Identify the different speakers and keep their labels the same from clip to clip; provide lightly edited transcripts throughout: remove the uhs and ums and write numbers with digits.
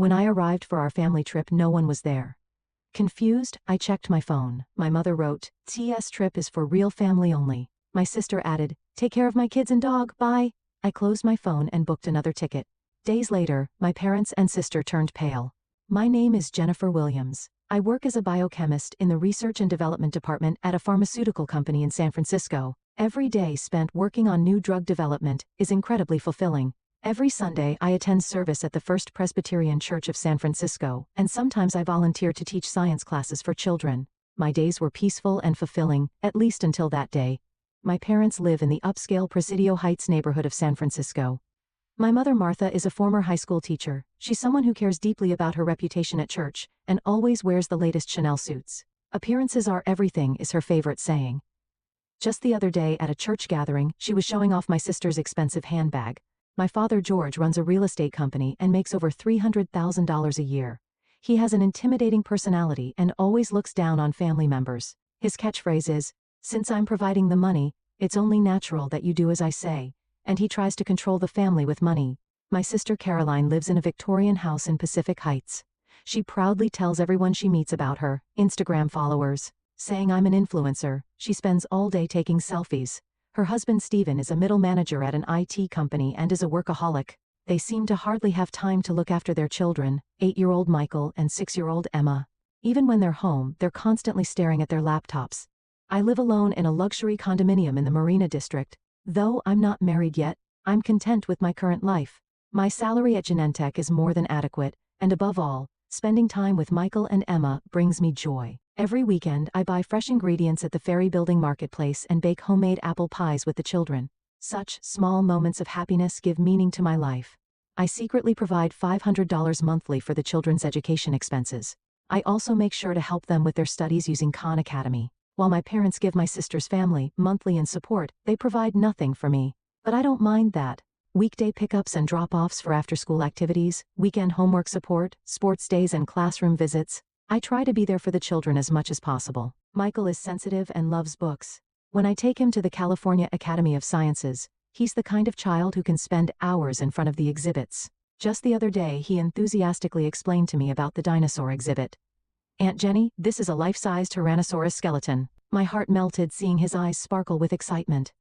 Speaker 1: When I arrived for our family trip, no one was there. Confused, I checked my phone. My mother wrote, "TS trip is for real family only." My sister added, "Take care of my kids and dog, bye." I closed my phone and booked another ticket. Days later, my parents and sister turned pale. My name is Jennifer Williams. I work as a biochemist in the research and development department at a pharmaceutical company in San Francisco. Every day spent working on new drug development is incredibly fulfilling. Every Sunday I attend service at the First Presbyterian Church of San Francisco, and sometimes I volunteer to teach science classes for children. My days were peaceful and fulfilling, at least until that day. My parents live in the upscale Presidio Heights neighborhood of San Francisco. My mother Martha is a former high school teacher. She's someone who cares deeply about her reputation at church, and always wears the latest Chanel suits. "Appearances are everything" is her favorite saying. Just the other day at a church gathering, she was showing off my sister's expensive handbag. My father George runs a real estate company and makes over $300,000 a year. He has an intimidating personality and always looks down on family members. His catchphrase is, "Since I'm providing the money, it's only natural that you do as I say," and he tries to control the family with money. My sister Caroline lives in a Victorian house in Pacific Heights. She proudly tells everyone she meets about her Instagram followers, saying I'm an influencer. She spends all day taking selfies. Her husband Stephen is a middle manager at an IT company and is a workaholic. They seem to hardly have time to look after their children, 8-year-old Michael and 6-year-old Emma. Even when they're home, they're constantly staring at their laptops. I live alone in a luxury condominium in the Marina District. Though I'm not married yet, I'm content with my current life. My salary at Genentech is more than adequate, and above all, spending time with Michael and Emma brings me joy. Every weekend I buy fresh ingredients at the Ferry Building Marketplace and bake homemade apple pies with the children. Such small moments of happiness give meaning to my life. I secretly provide $500 monthly for the children's education expenses. I also make sure to help them with their studies using Khan Academy. While my parents give my sister's family monthly and support, they provide nothing for me. But I don't mind that. Weekday pickups and drop-offs for after-school activities, weekend homework support, sports days and classroom visits. I try to be there for the children as much as possible. Michael is sensitive and loves books. When I take him to the California Academy of Sciences, he's the kind of child who can spend hours in front of the exhibits. Just the other day he enthusiastically explained to me about the dinosaur exhibit. "Aunt Jenny, this is a life-sized Tyrannosaurus skeleton." My heart melted seeing his eyes sparkle with excitement.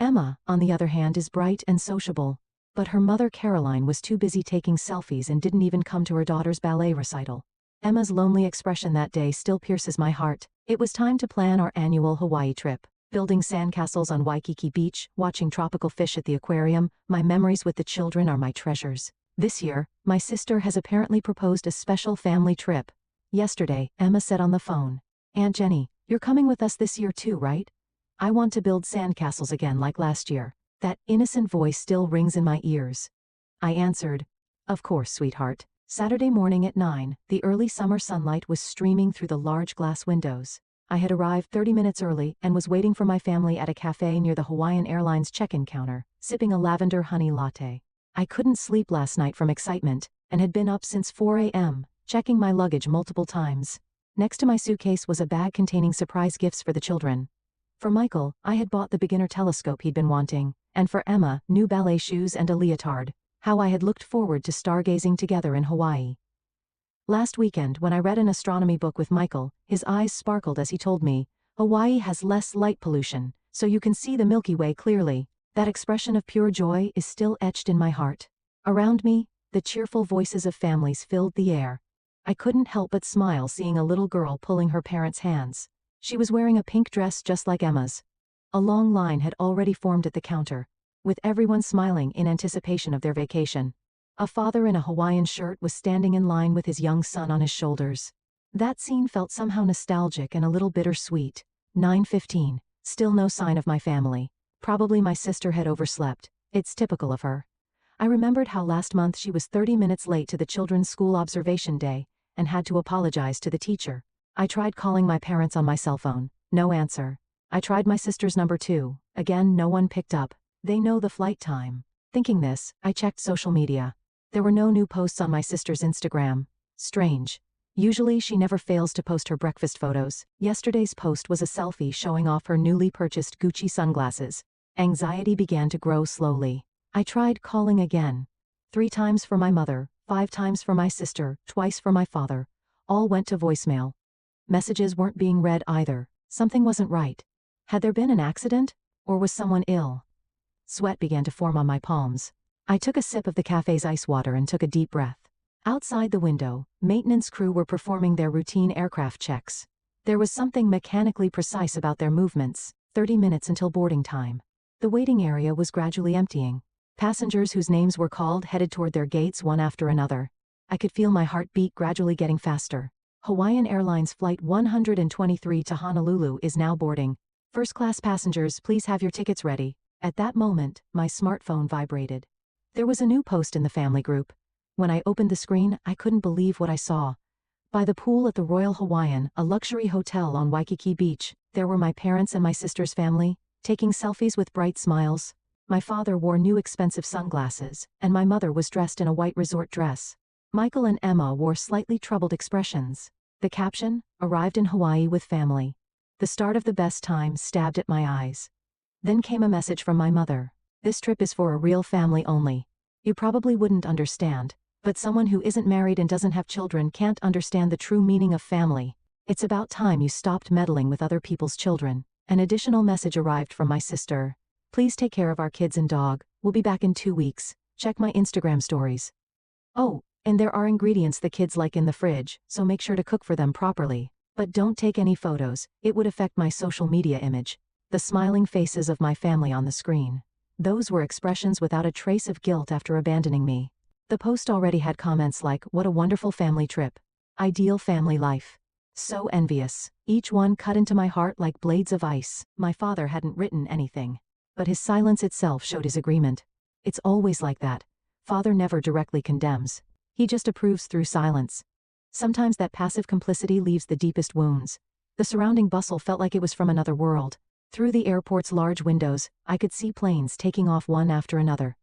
Speaker 1: Emma, on the other hand, is bright and sociable. But her mother Caroline was too busy taking selfies and didn't even come to her daughter's ballet recital. Emma's lonely expression that day still pierces my heart. It was time to plan our annual Hawaii trip. Building sandcastles on Waikiki Beach, watching tropical fish at the aquarium, my memories with the children are my treasures. This year, my sister has apparently proposed a special family trip. Yesterday, Emma said on the phone, "Aunt Jenny, you're coming with us this year too, right? I want to build sandcastles again like last year." That innocent voice still rings in my ears. I answered, "Of course, sweetheart." Saturday morning at 9, the early summer sunlight was streaming through the large glass windows. I had arrived 30 minutes early and was waiting for my family at a cafe near the Hawaiian Airlines check-in counter, sipping a lavender honey latte. I couldn't sleep last night from excitement, and had been up since 4 a.m., checking my luggage multiple times. Next to my suitcase was a bag containing surprise gifts for the children. For Michael, I had bought the beginner telescope he'd been wanting, and for Emma, new ballet shoes and a leotard. How I had looked forward to stargazing together in Hawaii. Last weekend when I read an astronomy book with Michael, his eyes sparkled as he told me, "Hawaii has less light pollution, so you can see the Milky Way clearly." That expression of pure joy is still etched in my heart. Around me, the cheerful voices of families filled the air. I couldn't help but smile seeing a little girl pulling her parents' hands. She was wearing a pink dress just like Emma's. A long line had already formed at the counter, with everyone smiling in anticipation of their vacation. A father in a Hawaiian shirt was standing in line with his young son on his shoulders. That scene felt somehow nostalgic and a little bittersweet. 9:15, still no sign of my family. Probably my sister had overslept. It's typical of her. I remembered how last month she was 30 minutes late to the children's school observation day, and had to apologize to the teacher. I tried calling my parents on my cell phone. No answer. I tried my sister's number too. Again, no one picked up. They know the flight time. Thinking this, I checked social media. There were no new posts on my sister's Instagram. Strange. Usually she never fails to post her breakfast photos. Yesterday's post was a selfie showing off her newly purchased Gucci sunglasses. Anxiety began to grow slowly. I tried calling again. 3 times for my mother, 5 times for my sister, twice for my father. All went to voicemail. Messages weren't being read either. Something wasn't right. Had there been an accident? Or was someone ill? Sweat began to form on my palms. I took a sip of the cafe's ice water and took a deep breath. Outside the window, maintenance crew were performing their routine aircraft checks. There was something mechanically precise about their movements. 30 minutes until boarding time. The waiting area was gradually emptying. Passengers whose names were called headed toward their gates one after another. I could feel my heartbeat gradually getting faster. Hawaiian Airlines Flight 123 to Honolulu is now boarding. First-class passengers, please have your tickets ready. At that moment, my smartphone vibrated. There was a new post in the family group. When I opened the screen, I couldn't believe what I saw. By the pool at the Royal Hawaiian, a luxury hotel on Waikiki Beach, there were my parents and my sister's family, taking selfies with bright smiles. My father wore new expensive sunglasses, and my mother was dressed in a white resort dress. Michael and Emma wore slightly troubled expressions. The caption, "Arrived in Hawaii with family." The start of the best time stabbed at my eyes. Then came a message from my mother. "This trip is for a real family only. You probably wouldn't understand, but someone who isn't married and doesn't have children can't understand the true meaning of family. It's about time you stopped meddling with other people's children." An additional message arrived from my sister. "Please take care of our kids and dog. We'll be back in 2 weeks. Check my Instagram stories. Oh, and there are ingredients the kids like in the fridge, so make sure to cook for them properly. But don't take any photos, it would affect my social media image." The smiling faces of my family on the screen. Those were expressions without a trace of guilt after abandoning me. The post already had comments like, "What a wonderful family trip. Ideal family life. So envious." Each one cut into my heart like blades of ice. My father hadn't written anything. But his silence itself showed his agreement. It's always like that. Father never directly condemns. He just approves through silence. Sometimes that passive complicity leaves the deepest wounds. The surrounding bustle felt like it was from another world. Through the airport's large windows, I could see planes taking off one after another.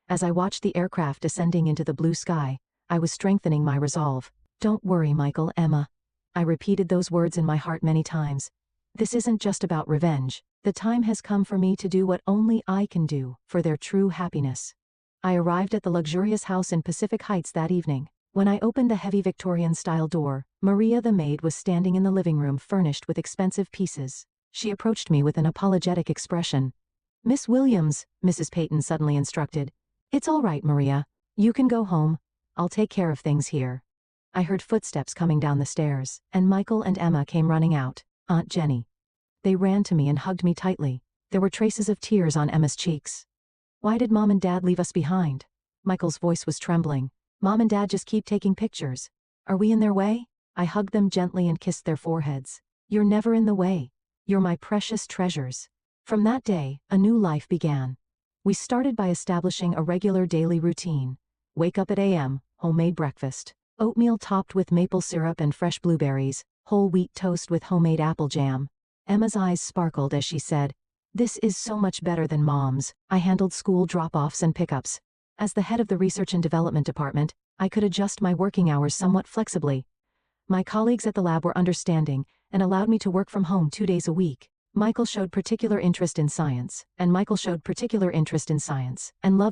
Speaker 1: As I watched the aircraft descending into the blue sky, I was strengthening my resolve. "Don't worry, Michael, Emma." I repeated those words in my heart many times. "This isn't just about revenge. The time has come for me to do what only I can do, for their true happiness." I arrived at the luxurious house in Pacific Heights that evening. When I opened the heavy Victorian-style door, Maria the maid was standing in the living room furnished with expensive pieces. She approached me with an apologetic expression. "Miss Williams," Mrs. Peyton suddenly instructed. "It's all right, Maria. You can go home. I'll take care of things here." I heard footsteps coming down the stairs, and Michael and Emma came running out. Aunt Jenny. They ran to me and hugged me tightly. There were traces of tears on Emma's cheeks. "Why did Mom and Dad leave us behind?" Michael's voice was trembling. "Mom and Dad just keep taking pictures. Are we in their way?" I hugged them gently and kissed their foreheads. "You're never in the way. You're my precious treasures." From that day, a new life began. We started by establishing a regular daily routine. Wake up at a.m., homemade breakfast. Oatmeal topped with maple syrup and fresh blueberries, whole wheat toast with homemade apple jam. Emma's eyes sparkled as she said, "This is so much better than Mom's." I handled school drop-offs and pickups. As the head of the Research and Development Department, I could adjust my working hours somewhat flexibly. My colleagues at the lab were understanding and allowed me to work from home 2 days a week. Michael showed particular interest in science, and loved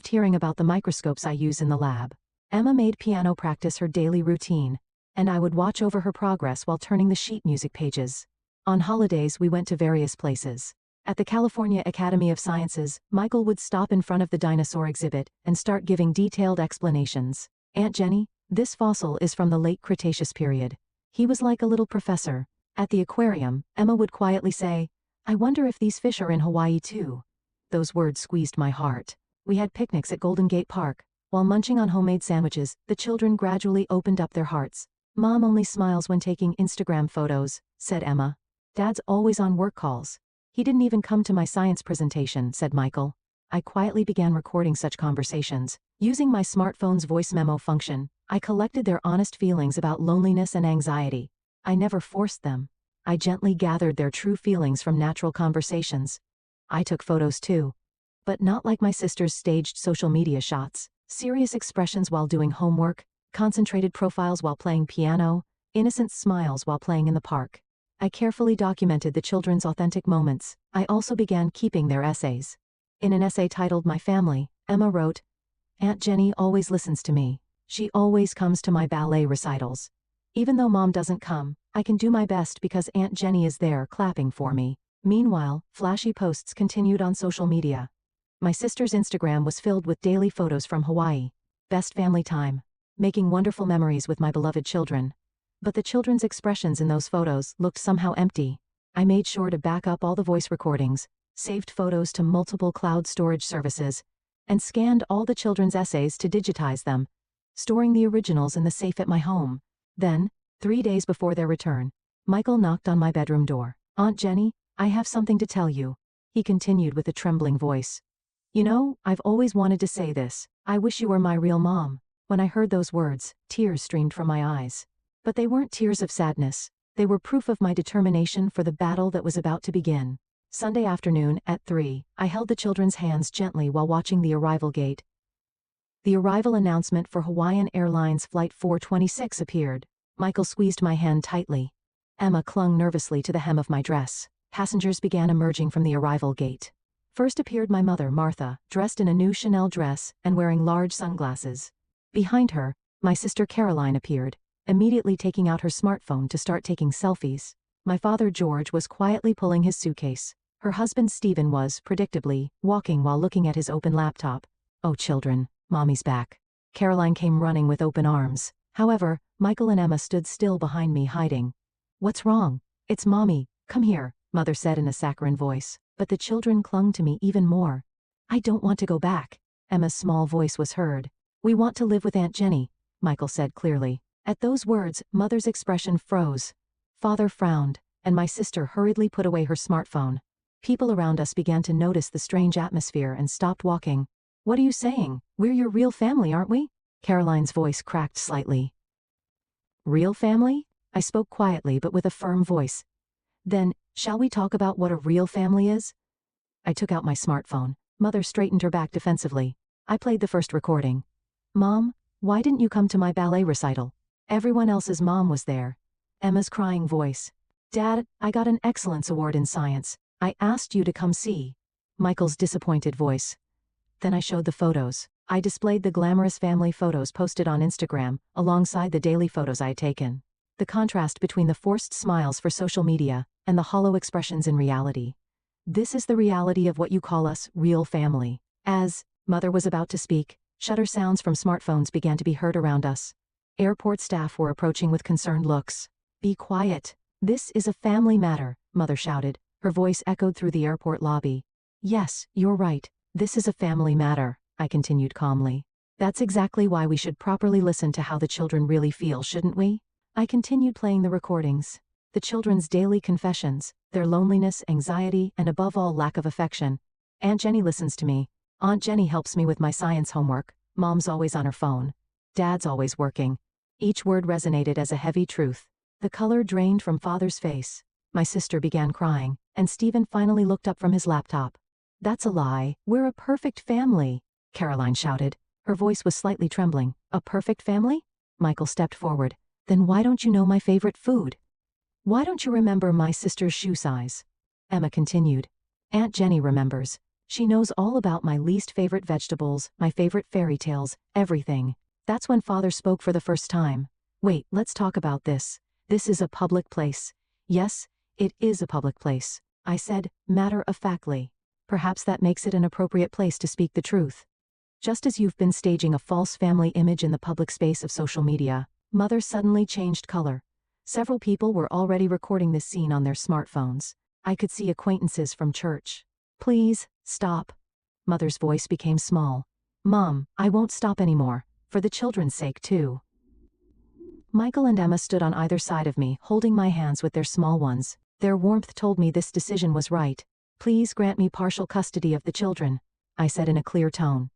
Speaker 1: hearing about the microscopes I use in the lab. Emma made piano practice her daily routine, and I would watch over her progress while turning the sheet music pages. On holidays we went to various places. At the California Academy of Sciences, Michael would stop in front of the dinosaur exhibit and start giving detailed explanations. "Aunt Jenny, this fossil is from the late Cretaceous period." He was like a little professor. At the aquarium, Emma would quietly say, "I wonder if these fish are in Hawaii too." Those words squeezed my heart. We had picnics at Golden Gate Park. While munching on homemade sandwiches, the children gradually opened up their hearts. "Mom only smiles when taking Instagram photos," said Emma. "Dad's always on work calls. He didn't even come to my science presentation," said Michael. I quietly began recording such conversations. Using my smartphone's voice memo function, I collected their honest feelings about loneliness and anxiety. I never forced them. I gently gathered their true feelings from natural conversations. I took photos too. But not like my sister's staged social media shots. Serious expressions while doing homework, concentrated profiles while playing piano, innocent smiles while playing in the park. I carefully documented the children's authentic moments. I also began keeping their essays. In an essay titled "My Family," Emma wrote, "Aunt Jenny always listens to me. She always comes to my ballet recitals. Even though Mom doesn't come, I can do my best because Aunt Jenny is there clapping for me. Meanwhile, flashy posts continued on social media. My sister's Instagram was filled with daily photos from Hawaii. Best family time. Making wonderful memories with my beloved children. But the children's expressions in those photos looked somehow empty. I made sure to back up all the voice recordings, saved photos to multiple cloud storage services, and scanned all the children's essays to digitize them, storing the originals in the safe at my home. Then, 3 days before their return, Michael knocked on my bedroom door. "Aunt Jenny, I have something to tell you," he continued with a trembling voice. "You know, I've always wanted to say this. I wish you were my real mom." When I heard those words, tears streamed from my eyes. But they weren't tears of sadness. They were proof of my determination for the battle that was about to begin. Sunday afternoon, at 3, I held the children's hands gently while watching the arrival gate. The arrival announcement for Hawaiian Airlines Flight 426 appeared. Michael squeezed my hand tightly. Emma clung nervously to the hem of my dress. Passengers began emerging from the arrival gate. First appeared my mother, Martha, dressed in a new Chanel dress and wearing large sunglasses. Behind her, my sister Caroline appeared, immediately taking out her smartphone to start taking selfies. My father, George, was quietly pulling his suitcase. Her husband, Stephen, was, predictably, walking while looking at his open laptop. "Oh, children, Mommy's back." Caroline came running with open arms. However, Michael and Emma stood still behind me, hiding. "What's wrong?" "It's Mommy. Come here," Mother said in a saccharine voice. But the children clung to me even more. "I don't want to go back." Emma's small voice was heard. "We want to live with Aunt Jenny," Michael said clearly. At those words, Mother's expression froze. Father frowned, and my sister hurriedly put away her smartphone. People around us began to notice the strange atmosphere and stopped walking. "What are you saying? We're your real family, aren't we?" Caroline's voice cracked slightly. "Real family?" I spoke quietly but with a firm voice. "Then, shall we talk about what a real family is?" I took out my smartphone. Mother straightened her back defensively. I played the first recording. "Mom, why didn't you come to my ballet recital? Everyone else's mom was there." Emma's crying voice. "Dad, I got an excellence award in science. I asked you to come see." Michael's disappointed voice. Then I showed the photos. I displayed the glamorous family photos posted on Instagram, alongside the daily photos I had taken. The contrast between the forced smiles for social media and the hollow expressions in reality. "This is the reality of what you call us, real family." As Mother was about to speak, shutter sounds from smartphones began to be heard around us. Airport staff were approaching with concerned looks. "Be quiet. This is a family matter," Mother shouted. Her voice echoed through the airport lobby. "Yes, you're right. This is a family matter," I continued calmly. "That's exactly why we should properly listen to how the children really feel, shouldn't we?" I continued playing the recordings. The children's daily confessions, their loneliness, anxiety, and above all lack of affection. "Aunt Jenny listens to me. Aunt Jenny helps me with my science homework. Mom's always on her phone. Dad's always working." Each word resonated as a heavy truth. The color drained from Father's face. My sister began crying, and Stephen finally looked up from his laptop. "That's a lie. We're a perfect family," Caroline shouted. Her voice was slightly trembling. "A perfect family?" Michael stepped forward. "Then why don't you know my favorite food? Why don't you remember my sister's shoe size?" Emma continued. "Aunt Jenny remembers. She knows all about my least favorite vegetables, my favorite fairy tales, everything." That's when Father spoke for the first time. "Wait, let's talk about this. This is a public place." "Yes, it is a public place," I said, matter-of-factly. "Perhaps that makes it an appropriate place to speak the truth. Just as you've been staging a false family image in the public space of social media." Mother suddenly changed color. Several people were already recording this scene on their smartphones. I could see acquaintances from church. "Please, stop." Mother's voice became small. "Mom, I won't stop anymore. For the children's sake too." Michael and Emma stood on either side of me, holding my hands with their small ones. Their warmth told me this decision was right. "Please grant me partial custody of the children," I said in a clear tone.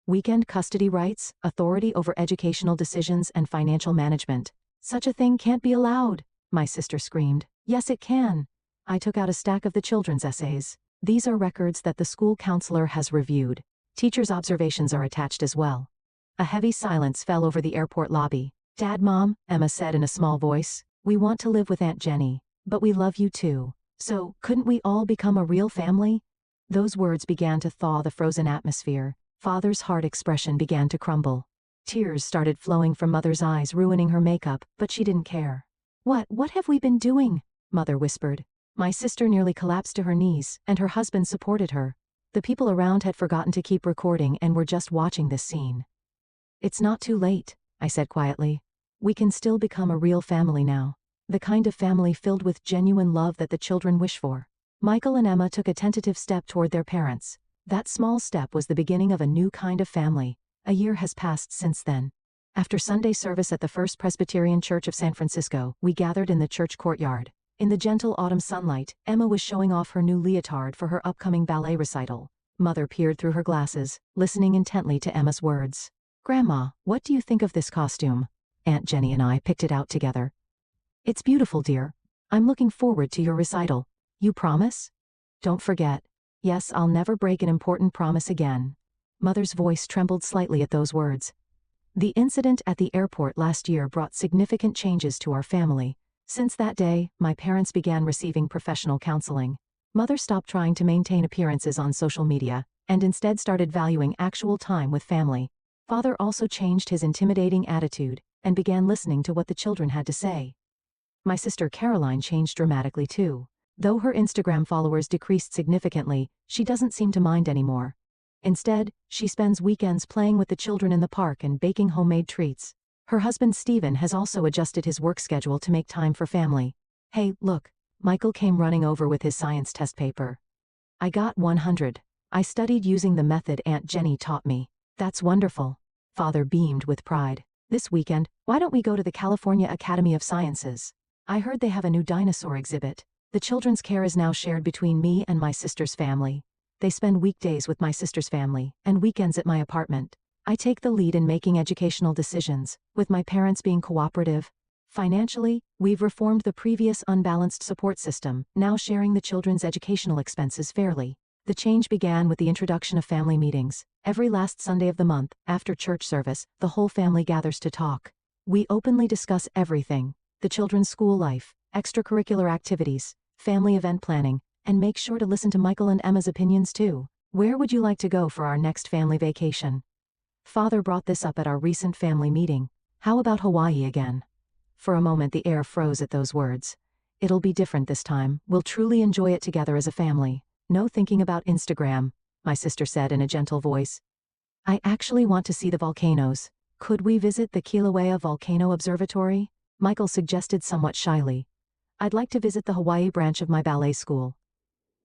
Speaker 1: "Weekend custody rights, authority over educational decisions and financial management. Such a thing can't be allowed," my sister screamed. "Yes, it can." I took out a stack of the children's essays. "These are records that the school counselor has reviewed. Teachers' observations are attached as well." A heavy silence fell over the airport lobby. "Dad, Mom," Emma said in a small voice, "we want to live with Aunt Jenny, but we love you too. So, couldn't we all become a real family?" Those words began to thaw the frozen atmosphere. Father's hard expression began to crumble. Tears started flowing from Mother's eyes, ruining her makeup, but she didn't care. What have we been doing?" Mother whispered. My sister nearly collapsed to her knees, and her husband supported her. The people around had forgotten to keep recording and were just watching this scene. "It's not too late," I said quietly. "We can still become a real family now. The kind of family filled with genuine love that the children wish for." Michael and Emma took a tentative step toward their parents. That small step was the beginning of a new kind of family. A year has passed since then. After Sunday service at the First Presbyterian Church of San Francisco, we gathered in the church courtyard. In the gentle autumn sunlight, Emma was showing off her new leotard for her upcoming ballet recital. Mother peered through her glasses, listening intently to Emma's words. "Grandma, what do you think of this costume?" Aunt Jenny and I picked it out together. "It's beautiful, dear. I'm looking forward to your recital. You promise?" "Don't forget." "Yes, I'll never break an important promise again." Mother's voice trembled slightly at those words. The incident at the airport last year brought significant changes to our family. Since that day, my parents began receiving professional counseling. Mother stopped trying to maintain appearances on social media, and instead started valuing actual time with family. Father also changed his intimidating attitude, and began listening to what the children had to say. My sister Caroline changed dramatically too. Though her Instagram followers decreased significantly, she doesn't seem to mind anymore. Instead, she spends weekends playing with the children in the park and baking homemade treats. Her husband Stephen has also adjusted his work schedule to make time for family. "Hey, look." Michael came running over with his science test paper. "I got 100. I studied using the method Aunt Jenny taught me." "That's wonderful." Father beamed with pride. "This weekend, why don't we go to the California Academy of Sciences? I heard they have a new dinosaur exhibit. The children's care is now shared between me and my sister's family. They spend weekdays with my sister's family, and weekends at my apartment. I take the lead in making educational decisions, with my parents being cooperative. Financially, we've reformed the previous unbalanced support system, now sharing the children's educational expenses fairly. The change began with the introduction of family meetings. Every last Sunday of the month, after church service, the whole family gathers to talk. We openly discuss everything: the children's school life, extracurricular activities, family event planning, and make sure to listen to Michael and Emma's opinions too. "Where would you like to go for our next family vacation?" Father brought this up at our recent family meeting. "How about Hawaii again?" For a moment the air froze at those words. "It'll be different this time. We'll truly enjoy it together as a family. No thinking about Instagram," my sister said in a gentle voice. "I actually want to see the volcanoes. Could we visit the Kilauea Volcano Observatory?" Michael suggested somewhat shyly. "I'd like to visit the Hawaii branch of my ballet school."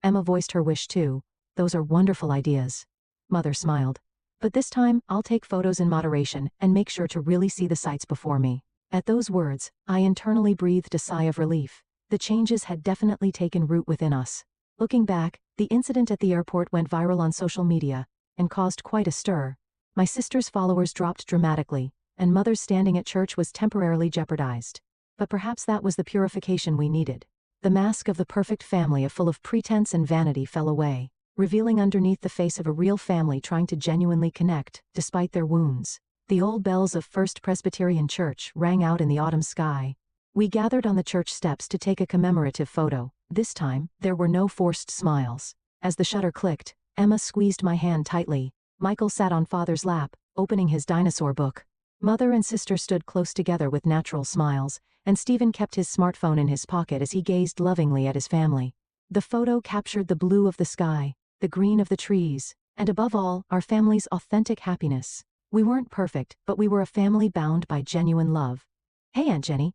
Speaker 1: Emma voiced her wish too. "Those are wonderful ideas." Mother smiled. "But this time, I'll take photos in moderation and make sure to really see the sights before me." At those words, I internally breathed a sigh of relief. The changes had definitely taken root within us. Looking back, the incident at the airport went viral on social media, and caused quite a stir. My sister's followers dropped dramatically, and Mother's standing at church was temporarily jeopardized. But perhaps that was the purification we needed. The mask of the perfect family full of pretense and vanity fell away, revealing underneath the face of a real family trying to genuinely connect, despite their wounds. The old bells of First Presbyterian Church rang out in the autumn sky. We gathered on the church steps to take a commemorative photo. This time, there were no forced smiles. As the shutter clicked, Emma squeezed my hand tightly. Michael sat on Father's lap, opening his dinosaur book. Mother and sister stood close together with natural smiles, and Stephen kept his smartphone in his pocket as he gazed lovingly at his family. The photo captured the blue of the sky, the green of the trees, and above all, our family's authentic happiness. We weren't perfect, but we were a family bound by genuine love. "Hey, Aunt Jenny."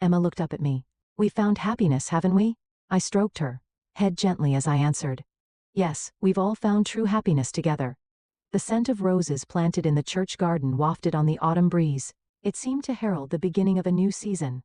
Speaker 1: Emma looked up at me. "We found happiness, haven't we?" I stroked her head gently as I answered. "Yes, we've all found true happiness together." The scent of roses planted in the church garden wafted on the autumn breeze. It seemed to herald the beginning of a new season.